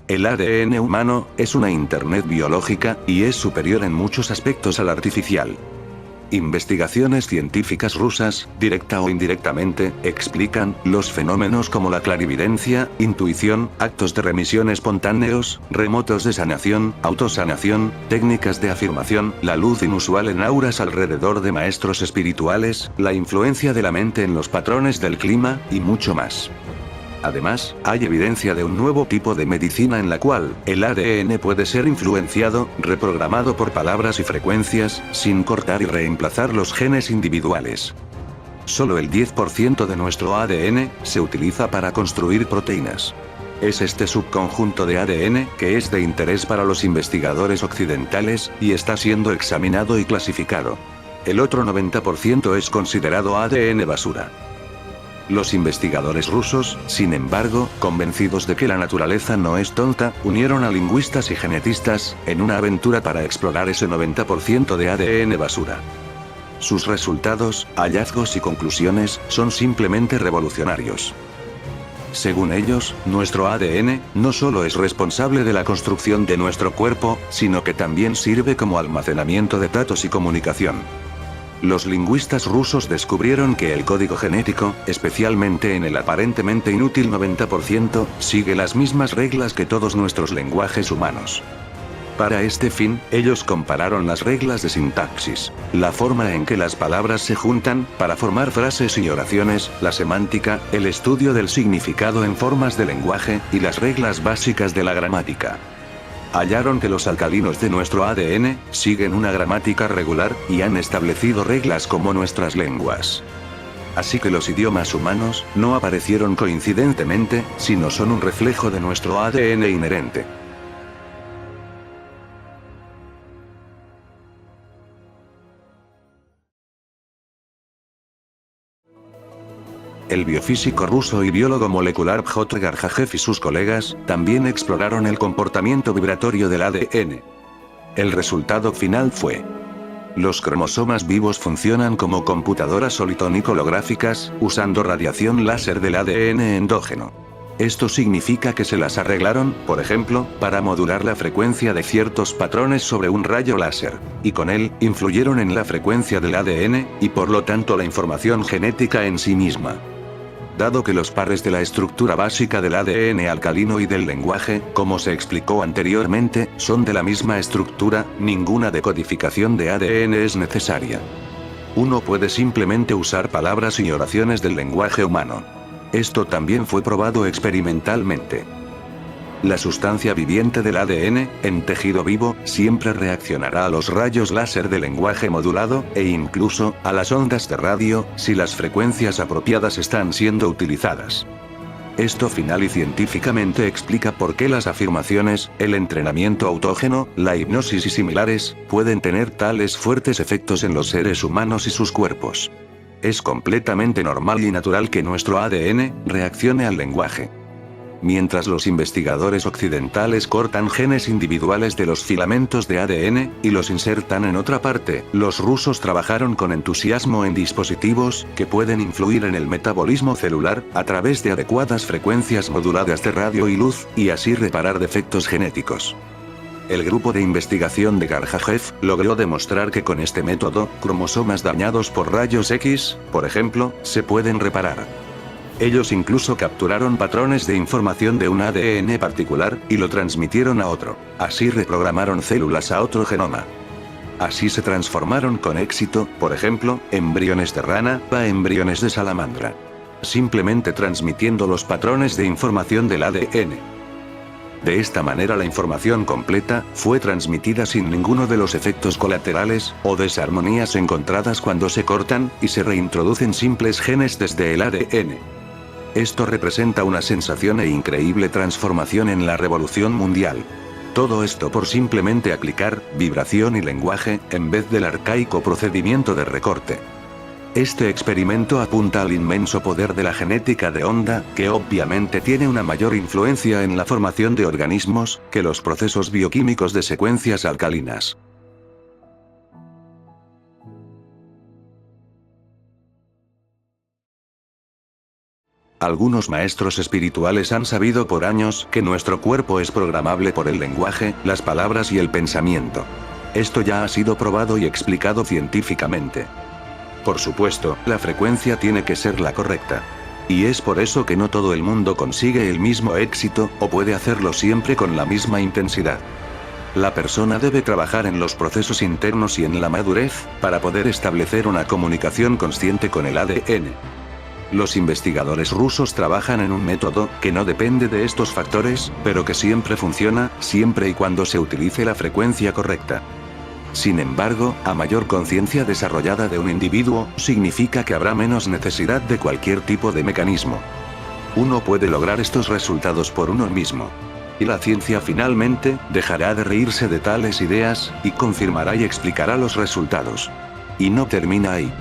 El ADN humano es una Internet biológica, y es superior en muchos aspectos al artificial. Investigaciones científicas rusas, directa o indirectamente, explican los fenómenos como la clarividencia, intuición, actos de remisión espontáneos, remotos de sanación, autosanación, técnicas de afirmación, la luz inusual en auras alrededor de maestros espirituales, la influencia de la mente en los patrones del clima, y mucho más. Además, hay evidencia de un nuevo tipo de medicina en la cual el ADN puede ser influenciado, reprogramado por palabras y frecuencias, sin cortar y reemplazar los genes individuales. Solo el 10% de nuestro ADN se utiliza para construir proteínas. Es este subconjunto de ADN que es de interés para los investigadores occidentales, y está siendo examinado y clasificado. El otro 90% es considerado ADN basura. Los investigadores rusos, sin embargo, convencidos de que la naturaleza no es tonta, unieron a lingüistas y genetistas, en una aventura para explorar ese 90% de ADN basura. Sus resultados, hallazgos y conclusiones, son simplemente revolucionarios. Según ellos, nuestro ADN, no solo es responsable de la construcción de nuestro cuerpo, sino que también sirve como almacenamiento de datos y comunicación. Los lingüistas rusos descubrieron que el código genético, especialmente en el aparentemente inútil 90%, sigue las mismas reglas que todos nuestros lenguajes humanos. Para este fin, ellos compararon las reglas de sintaxis, la forma en que las palabras se juntan, para formar frases y oraciones, la semántica, el estudio del significado en formas de lenguaje, y las reglas básicas de la gramática. Hallaron que los alcalinos de nuestro ADN siguen una gramática regular, y han establecido reglas como nuestras lenguas. Así que los idiomas humanos no aparecieron coincidentemente, sino son un reflejo de nuestro ADN inherente. El biofísico ruso y biólogo molecular Pjotr Garjajev y sus colegas también exploraron el comportamiento vibratorio del ADN. El resultado final fue: los cromosomas vivos funcionan como computadoras solitónico-holográficas, usando radiación láser del ADN endógeno. Esto significa que se las arreglaron, por ejemplo, para modular la frecuencia de ciertos patrones sobre un rayo láser, y con él, influyeron en la frecuencia del ADN, y por lo tanto la información genética en sí misma. Dado que los pares de la estructura básica del ADN alcalino y del lenguaje, como se explicó anteriormente, son de la misma estructura, ninguna decodificación de ADN es necesaria. Uno puede simplemente usar palabras y oraciones del lenguaje humano. Esto también fue probado experimentalmente. La sustancia viviente del ADN, en tejido vivo, siempre reaccionará a los rayos láser del lenguaje modulado, e incluso, a las ondas de radio, si las frecuencias apropiadas están siendo utilizadas. Esto final y científicamente explica por qué las afirmaciones, el entrenamiento autógeno, la hipnosis y similares, pueden tener tales fuertes efectos en los seres humanos y sus cuerpos. Es completamente normal y natural que nuestro ADN reaccione al lenguaje. Mientras los investigadores occidentales cortan genes individuales de los filamentos de ADN, y los insertan en otra parte, los rusos trabajaron con entusiasmo en dispositivos que pueden influir en el metabolismo celular, a través de adecuadas frecuencias moduladas de radio y luz, y así reparar defectos genéticos. El grupo de investigación de Garjajev logró demostrar que con este método, cromosomas dañados por rayos X, por ejemplo, se pueden reparar. Ellos incluso capturaron patrones de información de un ADN particular, y lo transmitieron a otro. Así reprogramaron células a otro genoma. Así se transformaron con éxito, por ejemplo, embriones de rana a embriones de salamandra. Simplemente transmitiendo los patrones de información del ADN. De esta manera la información completa fue transmitida sin ninguno de los efectos colaterales, o desarmonías encontradas cuando se cortan, y se reintroducen simples genes desde el ADN. Esto representa una sensación e increíble transformación en la revolución mundial. Todo esto por simplemente aplicar vibración y lenguaje, en vez del arcaico procedimiento de recorte. Este experimento apunta al inmenso poder de la genética de onda, que obviamente tiene una mayor influencia en la formación de organismos, que los procesos bioquímicos de secuencias alcalinas. Algunos maestros espirituales han sabido por años que nuestro cuerpo es programable por el lenguaje, las palabras y el pensamiento. Esto ya ha sido probado y explicado científicamente. Por supuesto, la frecuencia tiene que ser la correcta. Y es por eso que no todo el mundo consigue el mismo éxito, o puede hacerlo siempre con la misma intensidad. La persona debe trabajar en los procesos internos y en la madurez, para poder establecer una comunicación consciente con el ADN. Los investigadores rusos trabajan en un método que no depende de estos factores, pero que siempre funciona, siempre y cuando se utilice la frecuencia correcta. Sin embargo, a mayor conciencia desarrollada de un individuo, significa que habrá menos necesidad de cualquier tipo de mecanismo. Uno puede lograr estos resultados por uno mismo. Y la ciencia finalmente, dejará de reírse de tales ideas, y confirmará y explicará los resultados. Y no termina ahí.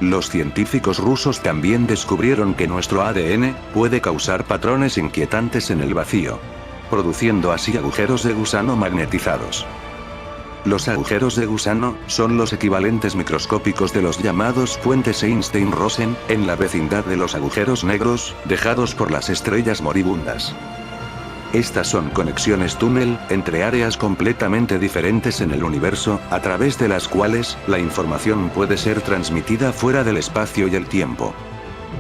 Los científicos rusos también descubrieron que nuestro ADN puede causar patrones inquietantes en el vacío, produciendo así agujeros de gusano magnetizados. Los agujeros de gusano son los equivalentes microscópicos de los llamados puentes Einstein-Rosen, en la vecindad de los agujeros negros, dejados por las estrellas moribundas. Estas son conexiones túnel, entre áreas completamente diferentes en el universo, a través de las cuales, la información puede ser transmitida fuera del espacio y el tiempo.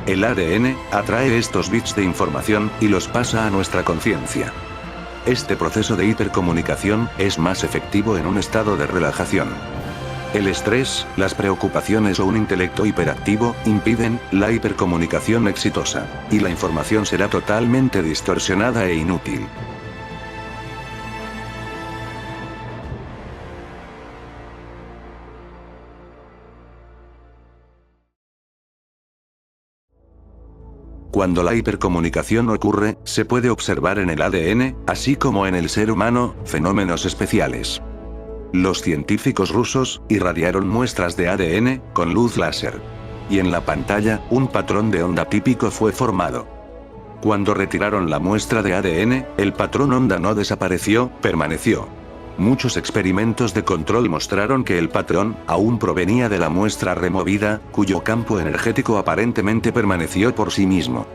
El ADN, atrae estos bits de información, y los pasa a nuestra conciencia. Este proceso de hipercomunicación, es más efectivo en un estado de relajación. El estrés, las preocupaciones o un intelecto hiperactivo, impiden la hipercomunicación exitosa, y la información será totalmente distorsionada e inútil. Cuando la hipercomunicación ocurre, se puede observar en el ADN, así como en el ser humano, fenómenos especiales. Los científicos rusos irradiaron muestras de ADN con luz láser. Y en la pantalla, un patrón de onda típico fue formado. Cuando retiraron la muestra de ADN, el patrón onda no desapareció, permaneció. Muchos experimentos de control mostraron que el patrón aún provenía de la muestra removida, cuyo campo energético aparentemente permaneció por sí mismo.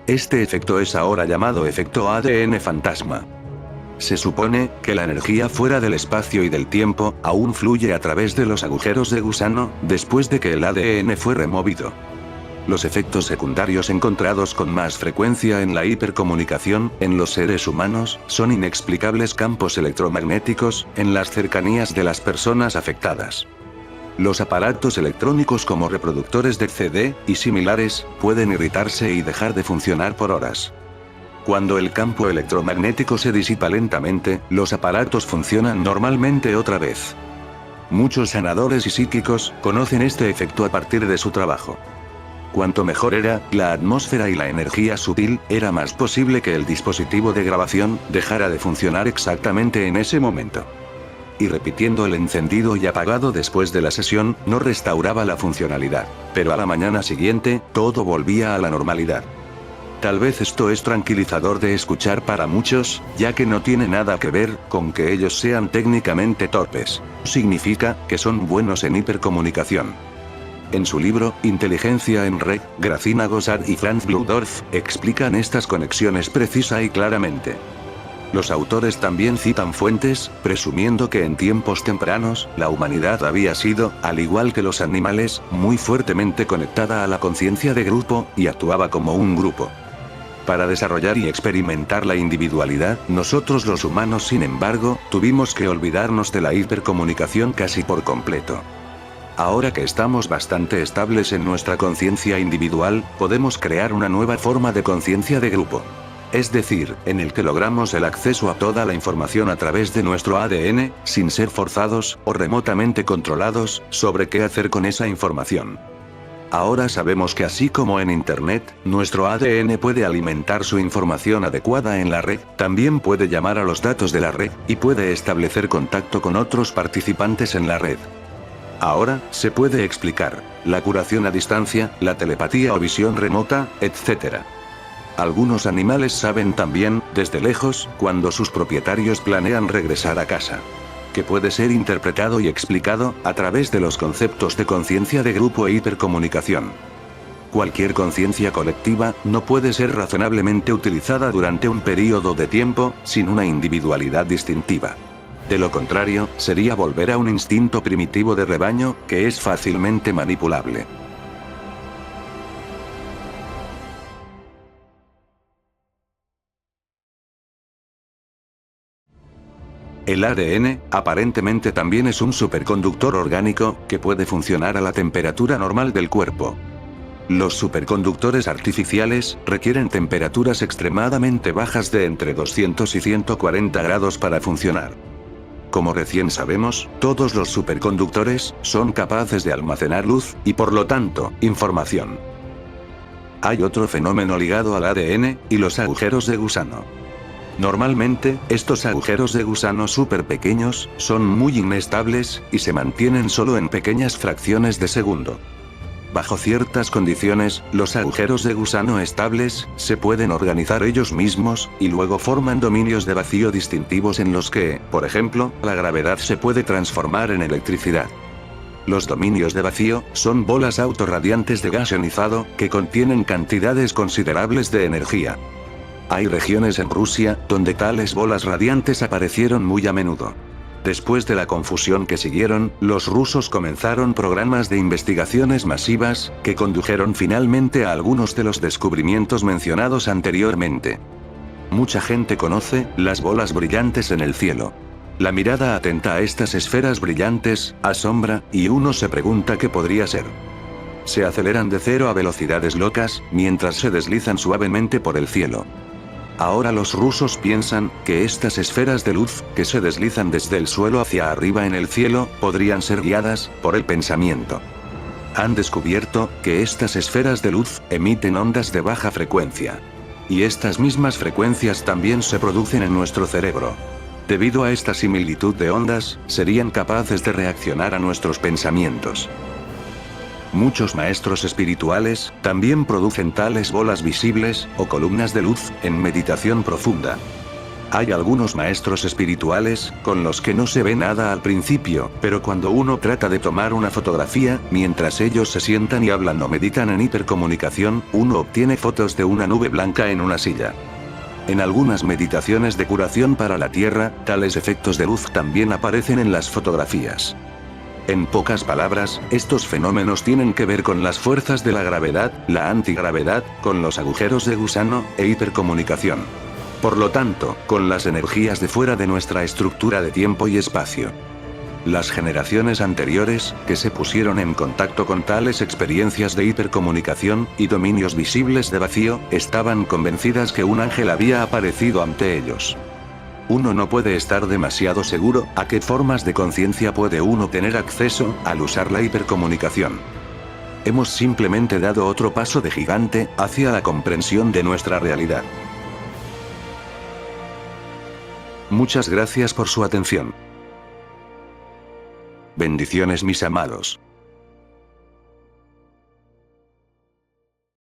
Este efecto es ahora llamado efecto ADN fantasma. Se supone que la energía fuera del espacio y del tiempo, aún fluye a través de los agujeros de gusano, después de que el ADN fue removido. Los efectos secundarios encontrados con más frecuencia en la hipercomunicación, en los seres humanos, son inexplicables campos electromagnéticos, en las cercanías de las personas afectadas. Los aparatos electrónicos como reproductores de CD, y similares, pueden irritarse y dejar de funcionar por horas. Cuando el campo electromagnético se disipa lentamente, los aparatos funcionan normalmente otra vez. Muchos sanadores y psíquicos conocen este efecto a partir de su trabajo. Cuanto mejor era la atmósfera y la energía sutil, era más posible que el dispositivo de grabación dejara de funcionar exactamente en ese momento. Y repitiendo el encendido y apagado después de la sesión, no restauraba la funcionalidad. Pero a la mañana siguiente, todo volvía a la normalidad. Tal vez esto es tranquilizador de escuchar para muchos, ya que no tiene nada que ver con que ellos sean técnicamente torpes. Significa que son buenos en hipercomunicación. En su libro, Inteligencia en Red, Gracina Gossard y Franz Bludorf explican estas conexiones precisa y claramente. Los autores también citan fuentes, presumiendo que en tiempos tempranos, la humanidad había sido, al igual que los animales, muy fuertemente conectada a la conciencia de grupo, y actuaba como un grupo. Para desarrollar y experimentar la individualidad, nosotros los humanos, sin embargo, tuvimos que olvidarnos de la hipercomunicación casi por completo. Ahora que estamos bastante estables en nuestra conciencia individual, podemos crear una nueva forma de conciencia de grupo. Es decir, en el que logramos el acceso a toda la información a través de nuestro ADN, sin ser forzados, o remotamente controlados, sobre qué hacer con esa información. Ahora sabemos que así como en Internet, nuestro ADN puede alimentar su información adecuada en la red, también puede llamar a los datos de la red, y puede establecer contacto con otros participantes en la red. Ahora, se puede explicar la curación a distancia, la telepatía o visión remota, etc. Algunos animales saben también, desde lejos, cuando sus propietarios planean regresar a casa. Que puede ser interpretado y explicado, a través de los conceptos de conciencia de grupo e hipercomunicación. Cualquier conciencia colectiva no puede ser razonablemente utilizada durante un período de tiempo, sin una individualidad distintiva. De lo contrario, sería volver a un instinto primitivo de rebaño, que es fácilmente manipulable. El ADN, aparentemente también es un superconductor orgánico, que puede funcionar a la temperatura normal del cuerpo. Los superconductores artificiales requieren temperaturas extremadamente bajas de entre 200 y 140 grados para funcionar. Como recién sabemos, todos los superconductores son capaces de almacenar luz, y por lo tanto, información. Hay otro fenómeno ligado al ADN, y los agujeros de gusano. Normalmente, estos agujeros de gusano súper pequeños, son muy inestables, y se mantienen solo en pequeñas fracciones de segundo. Bajo ciertas condiciones, los agujeros de gusano estables, se pueden organizar ellos mismos, y luego forman dominios de vacío distintivos en los que, por ejemplo, la gravedad se puede transformar en electricidad. Los dominios de vacío, son bolas autorradiantes de gas ionizado, que contienen cantidades considerables de energía. Hay regiones en Rusia, donde tales bolas radiantes aparecieron muy a menudo. Después de la confusión que siguieron, los rusos comenzaron programas de investigaciones masivas, que condujeron finalmente a algunos de los descubrimientos mencionados anteriormente. Mucha gente conoce las bolas brillantes en el cielo. La mirada atenta a estas esferas brillantes asombra, y uno se pregunta qué podría ser. Se aceleran de cero a velocidades locas, mientras se deslizan suavemente por el cielo. Ahora los rusos piensan que estas esferas de luz, que se deslizan desde el suelo hacia arriba en el cielo, podrían ser guiadas por el pensamiento. Han descubierto que estas esferas de luz emiten ondas de baja frecuencia. Y estas mismas frecuencias también se producen en nuestro cerebro. Debido a esta similitud de ondas, serían capaces de reaccionar a nuestros pensamientos. Muchos maestros espirituales también producen tales bolas visibles, o columnas de luz, en meditación profunda. Hay algunos maestros espirituales, con los que no se ve nada al principio, pero cuando uno trata de tomar una fotografía, mientras ellos se sientan y hablan o meditan en hipercomunicación, uno obtiene fotos de una nube blanca en una silla. En algunas meditaciones de curación para la Tierra, tales efectos de luz también aparecen en las fotografías. En pocas palabras, estos fenómenos tienen que ver con las fuerzas de la gravedad, la antigravedad, con los agujeros de gusano, e hipercomunicación. Por lo tanto, con las energías de fuera de nuestra estructura de tiempo y espacio. Las generaciones anteriores, que se pusieron en contacto con tales experiencias de hipercomunicación, y dominios visibles de vacío, estaban convencidas que un ángel había aparecido ante ellos. Uno no puede estar demasiado seguro a qué formas de conciencia puede uno tener acceso al usar la hipercomunicación. Hemos simplemente dado otro paso de gigante hacia la comprensión de nuestra realidad. Muchas gracias por su atención. Bendiciones mis amados.